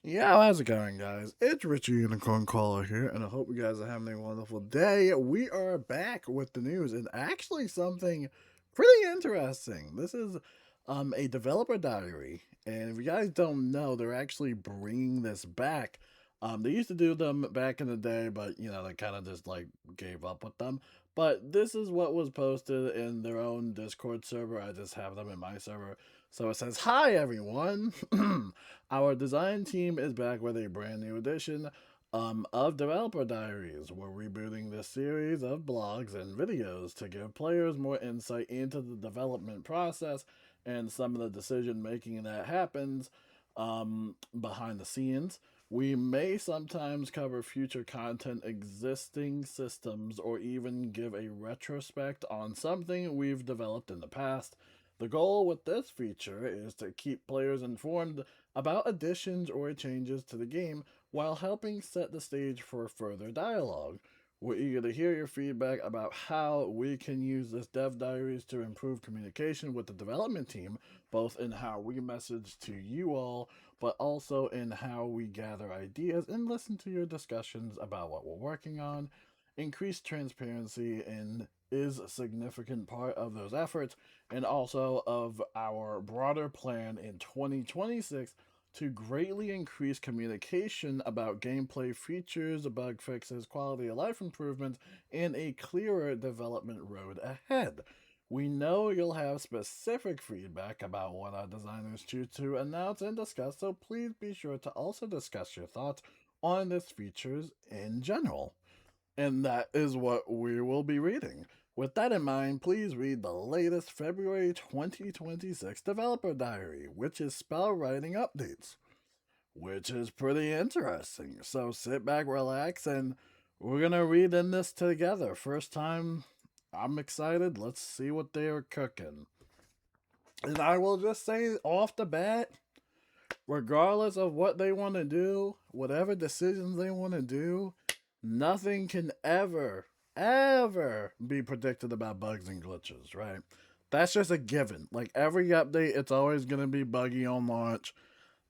Yeah, how's it going, guys? It's Richie Unicorn Caller here, and I hope you guys are having a wonderful day. We are back with the news, and actually something pretty interesting. This is a developer diary, and if you guys don't know, they're actually bringing this back. They used to do them back in the day, but they kind of just like gave up with them. But this is what was posted in their own Discord server. I just have them in my server. So it says, "Hi everyone." Our design team is back with a brand new edition of Developer Diaries. We're rebooting this series of blogs and videos to give players more insight into the development process and some of the decision making that happens behind the scenes. We may sometimes cover future content, existing systems, or even give a retrospect on something we've developed in the past. The goal with this feature is to keep players informed about additions or changes to the game while helping set the stage for further dialogue. We're eager to hear your feedback about how we can use this dev diaries to improve communication with the development team, both in how we message to you all, but also in how we gather ideas and listen to your discussions about what we're working on. Increased transparency and is a significant part of those efforts and also of our broader plan in 2026 to greatly increase communication about gameplay features, bug fixes, quality of life improvements, and a clearer development road ahead. We know you'll have specific feedback about what our designers choose to announce and discuss, so please be sure to also discuss your thoughts on these features in general. And that is what we will be reading. With that in mind, please read the latest February 2026 Developer Diary, which is spell writing updates, which is pretty interesting. So sit back, relax, and we're going to read in this together. First time, I'm excited. Let's see what they are cooking. And I will just say off the bat, regardless of what they want to do, whatever decisions they want to do, nothing can ever be predicted about bugs and glitches, right? That's just a given. Like every update, it's always going to be buggy on launch.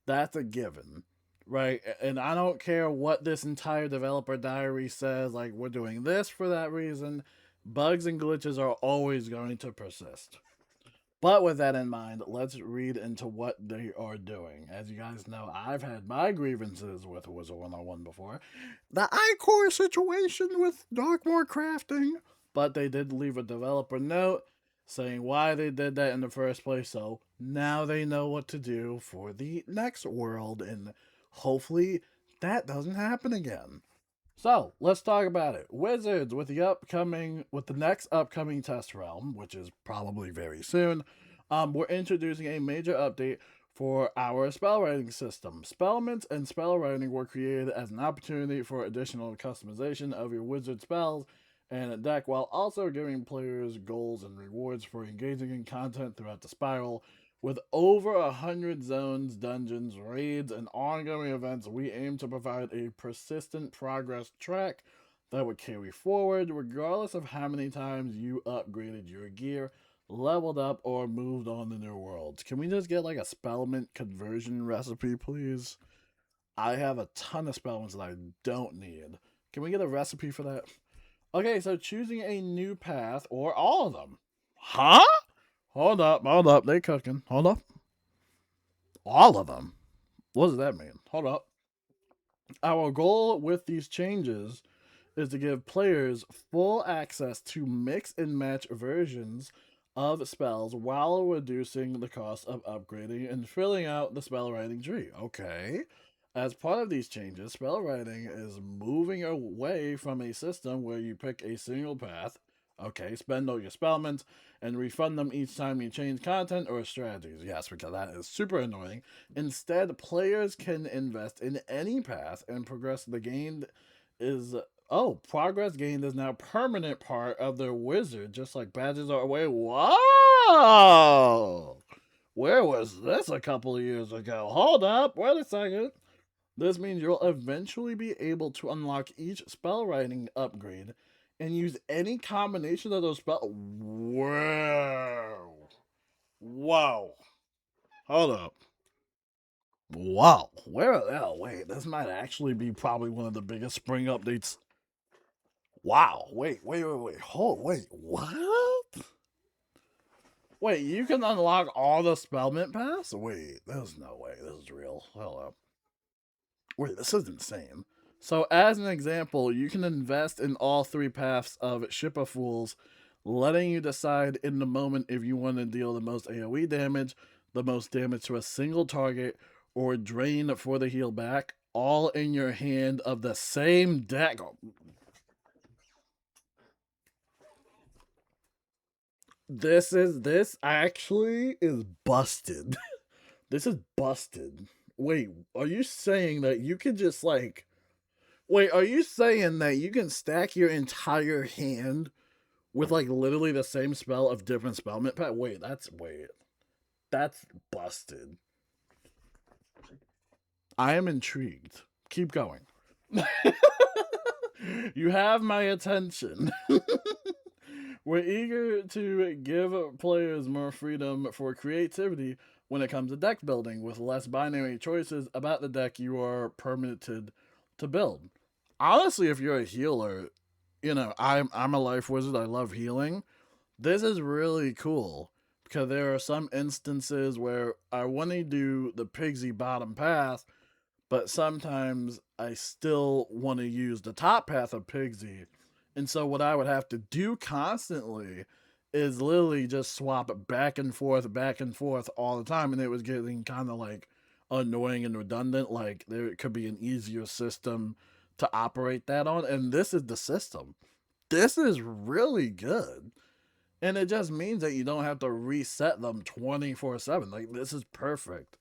That's a given, right? And I don't care what this entire developer diary says, like, we're doing this for that reason. Bugs and glitches are always going to persist. But with that in mind, let's read into what they are doing. As you guys know, I've had my grievances with Wizard101 before. The iCore situation with Darkmoor crafting. But they did leave a developer note saying why they did that in the first place. So now they know what to do for the next world. And hopefully that doesn't happen again. So let's talk about it. Wizards with the next upcoming test realm, which is probably very soon. We're introducing a major update for our spell writing system. Spellments and spell writing were created as an opportunity for additional customization of your wizard spells and a deck while also giving players goals and rewards for engaging in content throughout the spiral. With over 100 zones, dungeons, raids, and ongoing events, we aim to provide a persistent progress track that would carry forward regardless of how many times you upgraded your gear, leveled up, or moved on to new worlds. Can we just get like a Spellment conversion recipe, please? I have a ton of Spellments that I don't need. Can we get a recipe for that? Okay, so choosing a new path or all of them. Huh? Hold up. They cooking. Hold up. All of them. What does that mean? Hold up. Our goal with these changes is to give players full access to mix and match versions of spells while reducing the cost of upgrading and filling out the spell writing tree. Okay. As part of these changes, spell writing is moving away from a system where you pick a single path, okay, spend all your spellments, and refund them each time you change content or strategies. Yes, because that is super annoying. Instead, players can invest in any path and progress the gained is progress gained is now permanent part of their wizard, just like badges are. Wait, whoa! Where was this a couple of years ago? Hold up, wait a second. This means you'll eventually be able to unlock each spell writing upgrade and use any combination of those spells. Whoa! Whoa! Hold up. Wow. Where? Oh, wait. This might actually be probably one of the biggest spring updates. Wow. Wait. Hold. Wait. What? Wait. You can unlock all the Spellment Pass? Wait. There's no way. This is real. Hold up. Wait. This is insane. So, as an example, you can invest in all three paths of Ship of Fools, letting you decide in the moment if you want to deal the most AoE damage, the most damage to a single target, or drain for the heal back, all in your hand of the same deck. This actually is busted. This is busted. Wait, are you saying that you can just like wait, are you saying that you can stack your entire hand with like literally the same spell of different spellment pack? Wait. That's busted. I am intrigued. Keep going. You have my attention. We're eager to give players more freedom for creativity when it comes to deck building, with less binary choices about the deck you are permitted to build. Honestly, if you're a healer, I'm a life wizard. I love healing. This is really cool because there are some instances where I want to do the Pigsy bottom path, but sometimes I still want to use the top path of Pigsy. And so what I would have to do constantly is literally just swap it back and forth all the time. And it was getting kind of like annoying and redundant. Like there could be an easier system to operate that on. And this is the system. This is really good. And it just means that you don't have to reset them 24/7. Like this is perfect.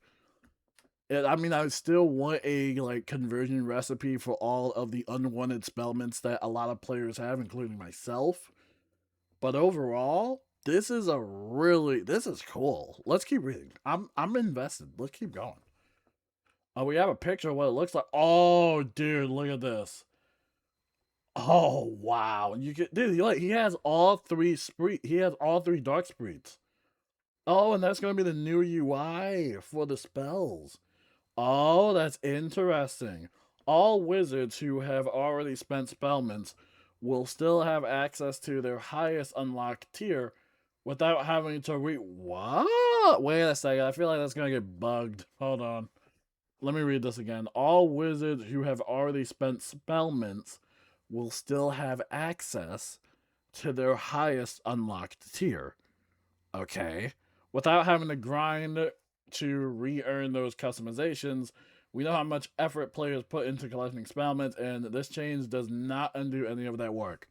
I mean, I still want a like conversion recipe for all of the unwanted spellments that a lot of players have, including myself. But overall, this is cool. Let's keep reading. I'm invested. Let's keep going. Oh, we have a picture of what it looks like. Oh, dude, look at this. Oh wow, you get dude. He has all three spree. He has all three dark spreets. Oh, and that's gonna be the new UI for the spells. Oh, that's interesting. All wizards who have already spent spellments will still have access to their highest unlocked tier without having to What? Wait a second. I feel like that's gonna get bugged. Hold on. Let me read this again. All wizards who have already spent spellments will still have access to their highest unlocked tier. Okay. Without having to grind to re earn those customizations, we know how much effort players put into collecting experiments, and this change does not undo any of that work.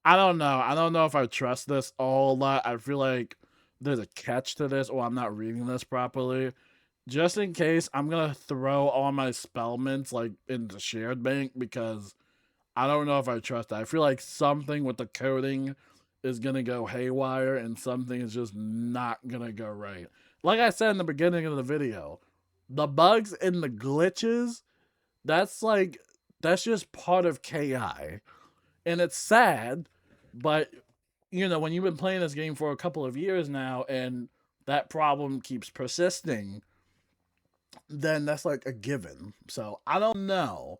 I don't know. I don't know if I trust this a whole lot. I feel like there's a catch to this, or I'm not reading this properly. Just in case, I'm gonna throw all my spellments like into shared bank because I don't know if I trust that. I feel like something with the coding is gonna go haywire and something is just not gonna go right. Like I said in the beginning of the video, the bugs and the glitches, that's like that's just part of KI. And it's sad, but when you've been playing this game for a couple of years now and that problem keeps persisting, then that's like a given. So I don't know.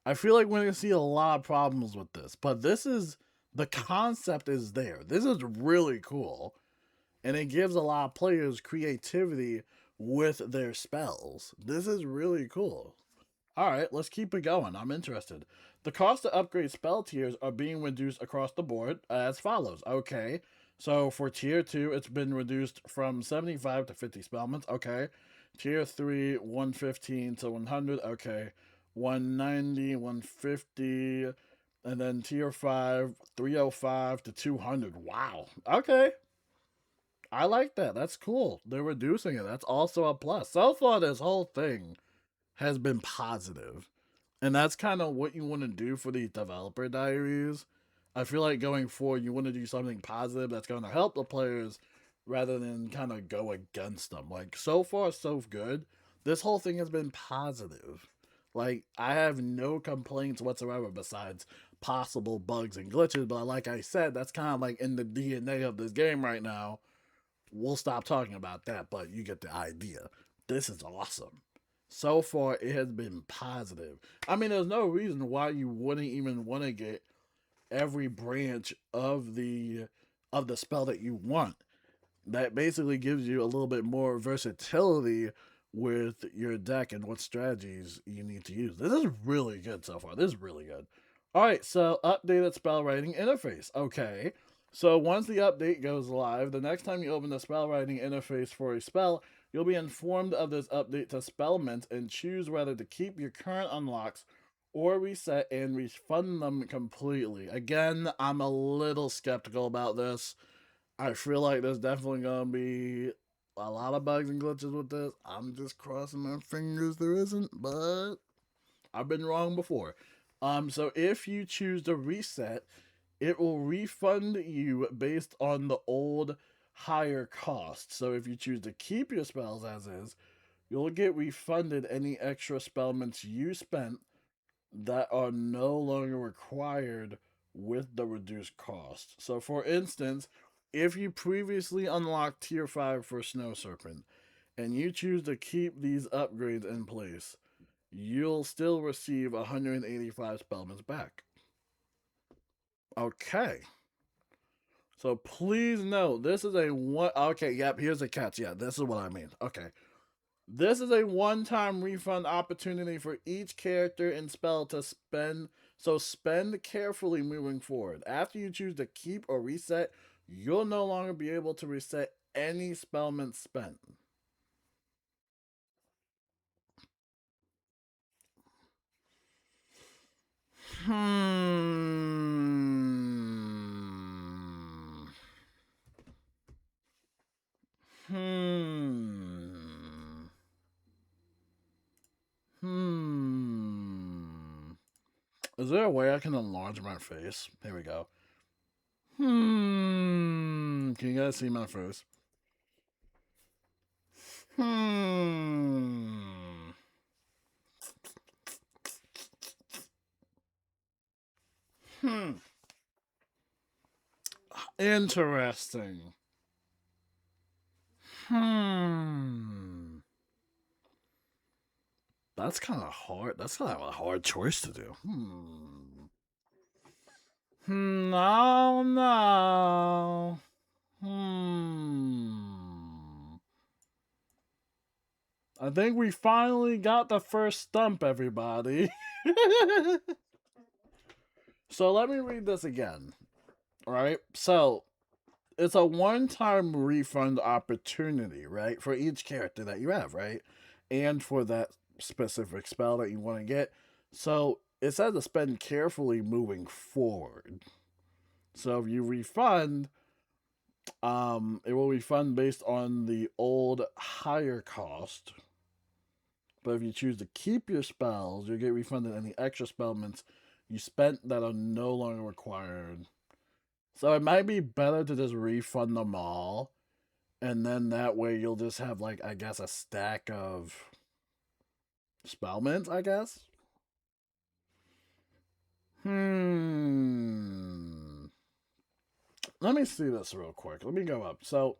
I feel like we're gonna see a lot of problems with this, but the concept is there. This is really cool, and it gives a lot of players creativity with their spells. This is really cool. All right, let's keep it going. I'm interested. The cost to upgrade spell tiers are being reduced across the board as follows. Okay, so for tier 2, it's been reduced from 75 to 50 spellments. Okay, tier 3, 115 to 100. Okay, 190, 150, and then tier 5, 305 to 200. Wow. Okay, I like that. That's cool. They're reducing it. That's also a plus. So far, this whole thing has been positive. And that's kind of what you want to do for these developer diaries. I feel like going forward, you want to do something positive that's going to help the players rather than kind of go against them. Like, so far, so good. This whole thing has been positive. Like, I have no complaints whatsoever besides possible bugs and glitches. But like I said, that's kind of like in the DNA of this game right now. We'll stop talking about that, but you get the idea. This is awesome. So far, it has been positive. I mean, there's no reason why you wouldn't even want to get every branch of the spell that you want. That basically gives you a little bit more versatility with your deck and what strategies you need to use. This is really good so far. This is really good. All right, so updated spell writing interface. Okay. So once the update goes live, the next time you open the spell writing interface for a spell, you'll be informed of this update to SPELLEMENT and choose whether to keep your current unlocks or reset and refund them completely. Again, I'm a little skeptical about this. I feel like there's definitely gonna be a lot of bugs and glitches with this. I'm just crossing my fingers there isn't, but I've been wrong before. So if you choose to reset, it will refund you based on the old higher cost. So if you choose to keep your spells as is, you'll get refunded any extra spellments you spent that are no longer required with the reduced cost. So, for instance, if you previously unlocked Tier 5 for Snow Serpent and you choose to keep these upgrades in place, you'll still receive 185 spellments back. Okay. So please note, this is a one. Okay, yep, here's the catch. Yeah, this is what I mean. Okay. This is a one-time refund opportunity for each character and spell to spend, so spend carefully moving forward. After you choose to keep or reset, you'll no longer be able to reset any spellment spent. Hmm. Hmm. Hmm. Is there a way I can enlarge my face? Here we go. Can you guys see my face? Hmm. Hmm. Interesting. Hmm. That's kind of hard. That's kind of a hard choice to do. No, no. Hmm. I think we finally got the first stump, everybody. So let me read this again. All right. So it's a one-time refund opportunity, right, for each character that you have, right, and for that specific spell that you want to get. So it says to spend carefully moving forward. So if you refund, it will refund based on the old higher cost. But if you choose to keep your spells, you'll get refunded any extra spellments you spent that are no longer required. So it might be better to just refund them all, and then that way you'll just have, like, I guess, a stack of spellments, I guess. Hmm. Let me see this real quick. Let me go up. So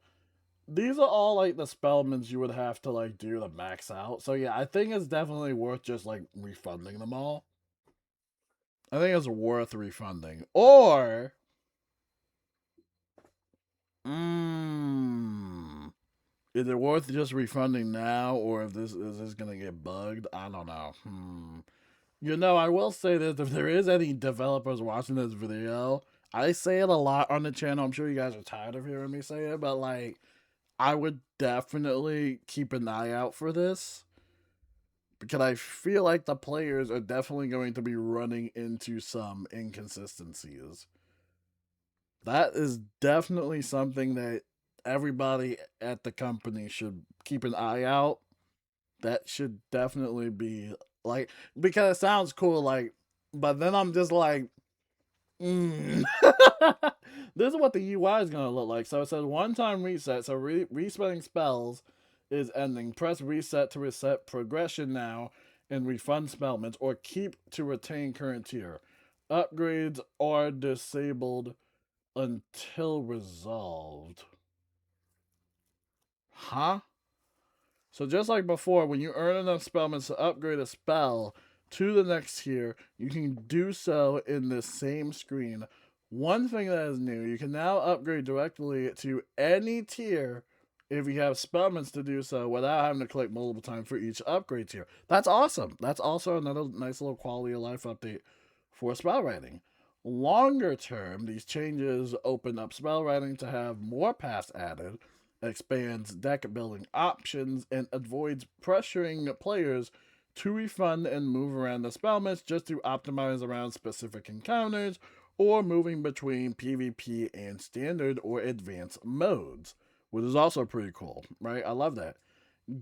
these are all like the spellments you would have to like do to max out. So yeah, I think it's definitely worth just like refunding them all. I think it's worth refunding. Or is it worth just refunding now, or if this is this gonna get bugged? I don't know. You know, I will say this: if there is any developers watching this video, I say it a lot on the channel. I'm sure you guys are tired of hearing me say it, but like, I would definitely keep an eye out for this because I feel like the players are definitely going to be running into some inconsistencies. That is definitely something that everybody at the company should keep an eye out. That should definitely be like, because it sounds cool, like, but then I'm just like, mm. This is what the UI is going to look like. So it says one time reset. So resetting spells is ending. Press reset to reset progression now and refund spellments, or keep to retain current tier. Upgrades are disabled until resolved. Huh? So just like before, when you earn enough spellments to upgrade a spell to the next tier, you can do so in the same screen. One thing that is new, you can now upgrade directly to any tier if you have spellments to do so without having to click multiple times for each upgrade tier. That's awesome. That's also another nice little quality of life update for spell writing. Longer term, these changes open up spell writing to have more paths added, expands deck building options, and avoids pressuring players to refund and move around the spellments just to optimize around specific encounters or moving between PvP and standard or advanced modes, which is also pretty cool, right? I love that.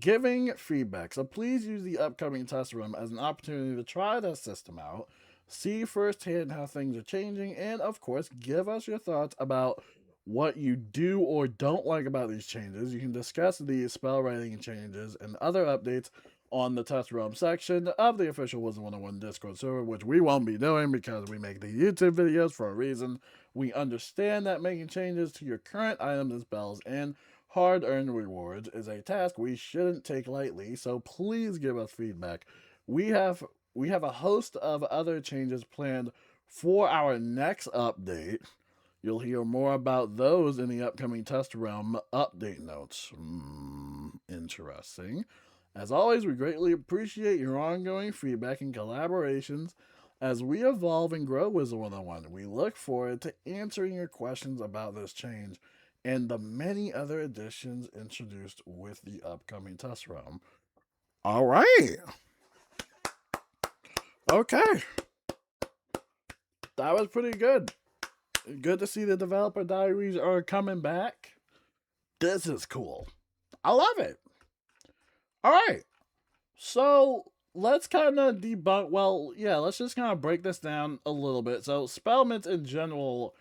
Giving feedback. So please use the upcoming test room as an opportunity to try the system out, see firsthand how things are changing, and of course, give us your thoughts about what you do or don't like about these changes. You can discuss the spell writing changes and other updates on the test realm section of the official Wizard101 Discord server, which we won't be doing because we make the YouTube videos for a reason. We understand that making changes to your current items and spells and hard-earned rewards is a task we shouldn't take lightly, so please give us feedback. We have we have a host of other changes planned for our next update. You'll hear more about those in the upcoming Test Realm update notes. Interesting. As always, we greatly appreciate your ongoing feedback and collaborations as we evolve and grow Wizard101. We look forward to answering your questions about this change and the many other additions introduced with the upcoming Test Realm. All right. Okay. That was pretty good. Good to see the developer diaries are coming back. This is cool. I love it. All right. So let's kind of debunk. Well, yeah, let's just kind of break this down a little bit. So, spellments in general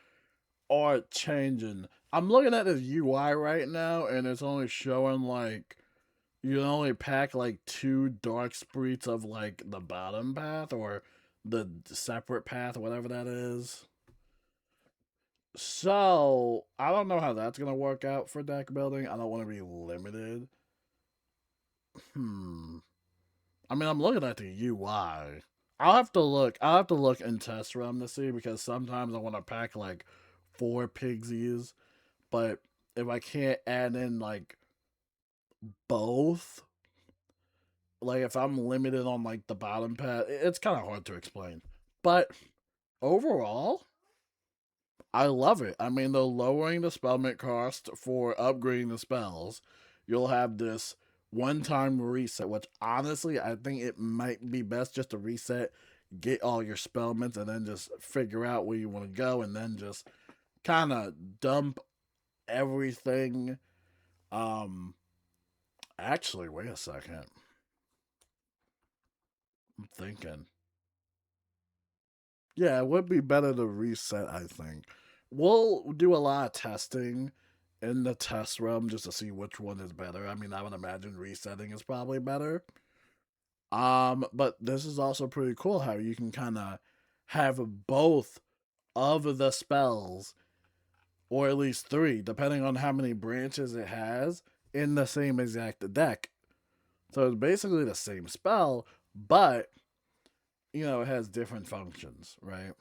are changing. I'm looking at this UI right now, and it's only showing like you can only pack like 2 dark spreets of like the bottom path or the separate path, whatever that is. So I don't know how that's gonna work out for deck building. I don't want to be limited. Hmm. I mean, I'm looking at the UI. I'll have to look. I'll have to look in test realm to see because sometimes I want to pack like 4 pigsies, but if I can't add in like both, like if I'm limited on like the bottom path, it's kind of hard to explain. But overall, I love it. I mean, they're lowering the spellment cost for upgrading the spells. You'll have this one-time reset, which honestly, I think it might be best just to reset, get all your spellments, and then just figure out where you want to go, and then just kind of dump everything. Um, Actually, wait a second. I'm thinking. Yeah, it would be better to reset, I think. We'll do a lot of testing in the test realm just to see which one is better. I mean, I would imagine resetting is probably better. But this is also pretty cool how you can kind of have both of the spells, or at least 3, depending on how many branches it has, in the same exact deck. So it's basically the same spell, but it has different functions, right?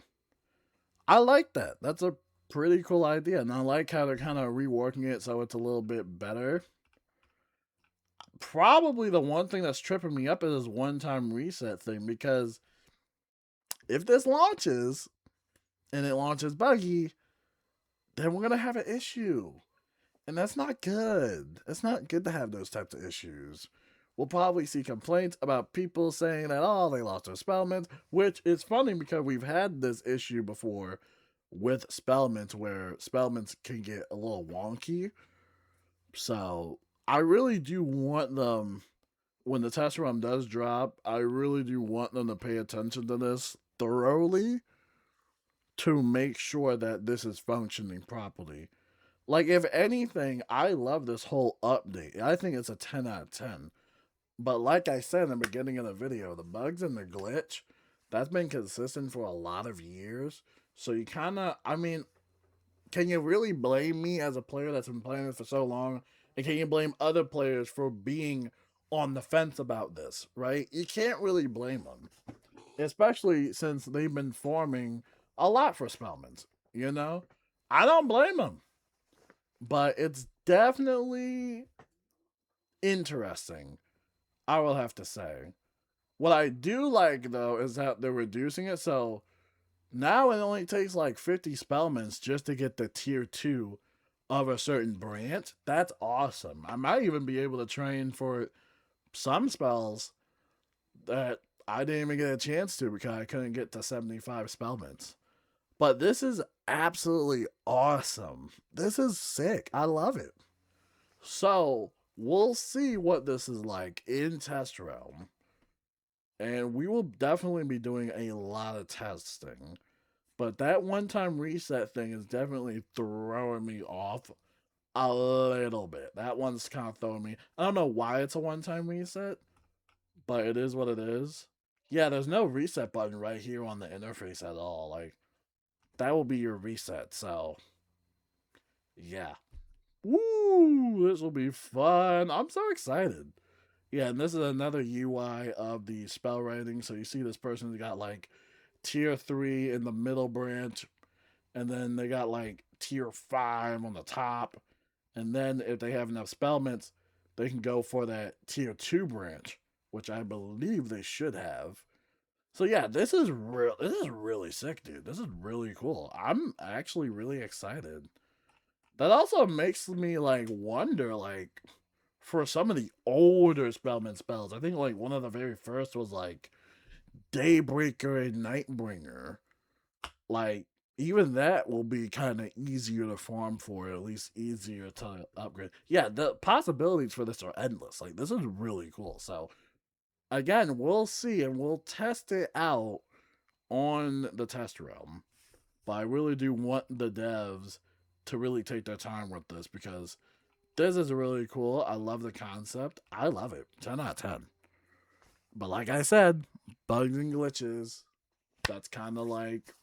I like that. That's a pretty cool idea, and I like how they're kind of reworking it so it's a little bit better. Probably the one thing that's tripping me up is this one-time reset thing because if this launches and it launches buggy, then we're gonna have an issue, and that's not good. It's not good to have those types of issues. We'll probably see complaints about people saying that they lost their spellments, which is funny because we've had this issue before with spellments where spellments can get a little wonky. So I really do want them when the test run does drop. I really do want them to pay attention to this thoroughly to make sure that this is functioning properly. Like if anything, I love this whole update. I think it's a 10 out of 10. But like I said in the beginning of the video, the bugs and the glitch, that's been consistent for a lot of years. So you kind of, I mean, can you really blame me as a player that's been playing this for so long? And can you blame other players for being on the fence about this, right? You can't really blame them, especially since they've been farming a lot for Spellments. You know, I don't blame them, but it's definitely interesting. I will have to say. What I do like though is that they're reducing it, so now it only takes like 50 Spellments just to get the tier 2 of a certain branch. That's awesome. I might even be able to train for some spells that I didn't even get a chance to because I couldn't get to 75 Spellments. But this is absolutely awesome. This is sick. I love it. So, we'll see what this is like in Test Realm. And we will definitely be doing a lot of testing. But that one time reset thing is definitely throwing me off a little bit. That one's kind of throwing me. I don't know why it's a one time reset, but it is what it is. Yeah, there's no reset button right here on the interface at all. Like, that will be your reset. So, yeah. Woo! This will be fun. I'm so excited. Yeah, and this is another UI of the spell writing. So you see this person's got like tier 3 in the middle branch, and then they got like tier 5 on the top. And then if they have enough spellments, they can go for that tier 2 branch, which I believe they should have. So yeah, this is real. This is really sick, dude. This is really cool. I'm actually really excited. That also makes me like wonder, like, for some of the older Spellman spells. I think like one of the very first was like Daybreaker and Nightbringer. Like, even that will be kind of easier to farm for, or at least easier to upgrade. Yeah, the possibilities for this are endless. Like, this is really cool. So, again, we'll see and we'll test it out on the test realm. But I really do want the devs to really take their time with this because this is really cool. I love the concept. I love it. 10 out of 10. But like I said, bugs and glitches, that's kind of like,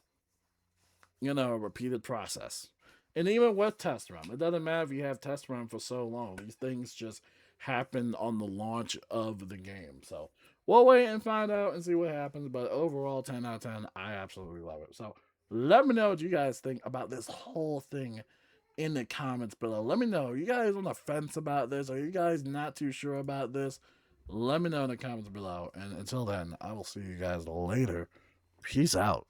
you know, a repeated process. And even with test run, it doesn't matter if you have test run for so long. These things just happen on the launch of the game. So we'll wait and find out and see what happens. But overall, 10 out of 10, I absolutely love it. So let me know what you guys think about this whole thing in the comments below. Let me know. Are you guys on the fence about this? Are you guys not too sure about this? Let me know in the comments below. And until then, I will see you guys later. Peace out.